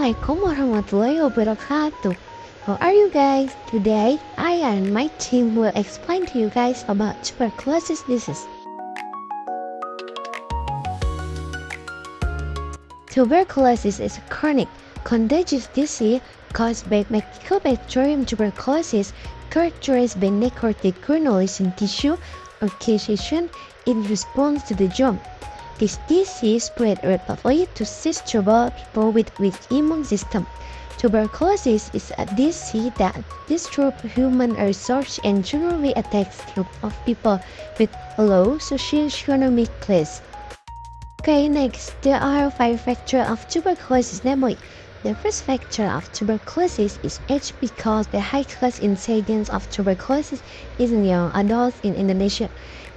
Assalamualaikum warahmatullahi wabarakatuh. How are you guys? Today, I and my team will explain to you guys about tuberculosis disease. Tuberculosis is a chronic, contagious disease caused by Mycobacterium tuberculosis, characterized by necrotic granules in tissue or causation in response to the germ. This disease spread rapidly to susceptible people with weak immune system. Tuberculosis is a disease that disrupts human research and generally attacks groups of people with low socioeconomic class. Okay, next, there are 5 factors of tuberculosis, namely, the first factor of tuberculosis is age because the high class incidence of tuberculosis is in young adults in Indonesia.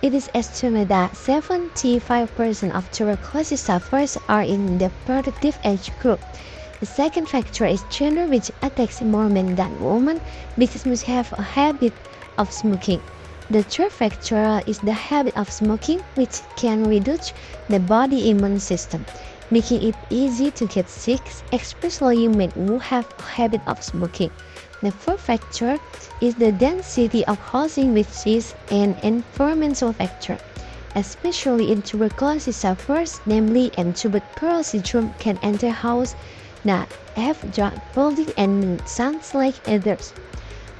It is estimated that 75% of tuberculosis sufferers are in the productive age group. The second factor is gender, which attacks more men than women because most have a habit of smoking. The third factor is the habit of smoking, which can reduce the body immune system, making it easy to get sick, especially men who have a habit of smoking. The fourth factor is the density of housing, which is an environmental factor, especially in tuberculosis sufferers, namely, and tuberculosis germ can enter houses that have drug building and sounds like others.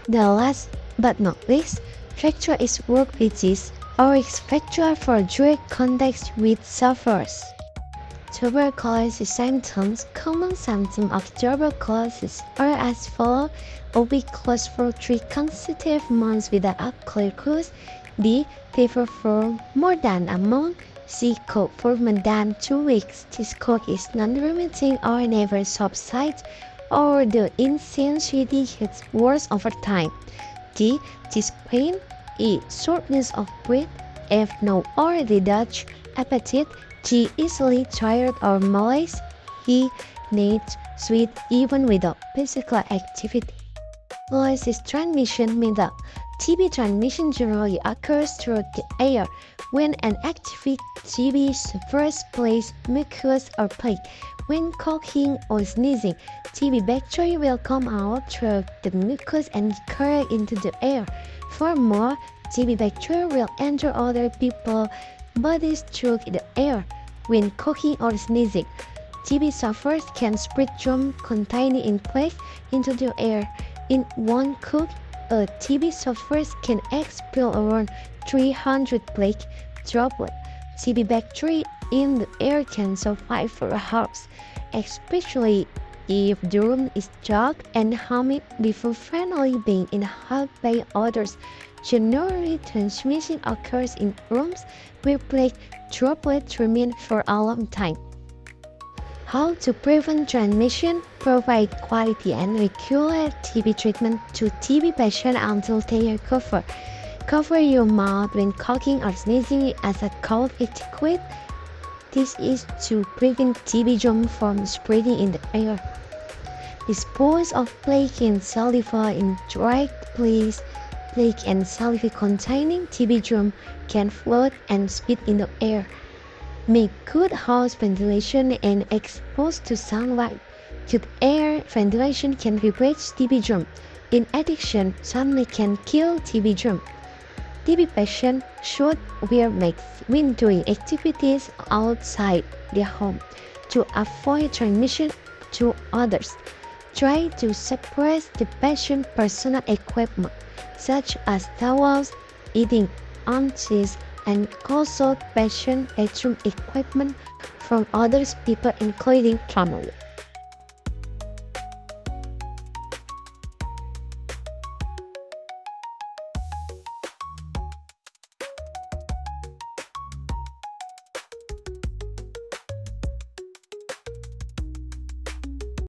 The last but not least factor is work, which is a risk factor for direct contact with sufferers. Tuberculosis symptoms. Common symptoms of tuberculosis are as follows: a weak cough for 3 consecutive months without a clear cause. B. Fever for more than a month. C. Cough for more than 2 weeks. This cough is non-remitting or never subsides, or the intensity gets worse over time. D. Chest pain. E. Shortness of breath. F. No or reduced appetite. G. Easily tired or malaise. E. Needs sweet even without physical activity. Tuberculosis transmission method. TB transmission generally occurs through the air. When an active TB first plays mucus or plaque, when coughing or sneezing, TB bacteria will come out through the mucus and carry into the air. Furthermore, TB bacteria will enter other people's bodies through the air. When coughing or sneezing, TB sufferers can spread germ containing plaque into the air. In one cough, a TB sufferer can expel around 300 plaque droplets. TB bacteria in the air can survive for hours, especially if the room is dark and humid before finally being inhaled by others. Generally, transmission occurs in rooms where plaque droplets remain for a long time. How to prevent transmission? Provide quality and regular TB treatment to TB patients until they recover. Cover your mouth when coughing or sneezing as a cold liquid. This is to prevent TB germ from spreading in the air. Dispose of plaque and saliva in dry place. Plaque and saliva containing TB germ can float and spit in the air. Make good house ventilation and exposed to sunlight. Good air ventilation can replace TB germ. In addition, sunlight can kill TB germ. TB patients should wear masks when doing activities outside their home to avoid transmission to others. Try to suppress the patient's personal equipment, such as towels, eating utensils, and consult patient bathroom equipment from other people, including family.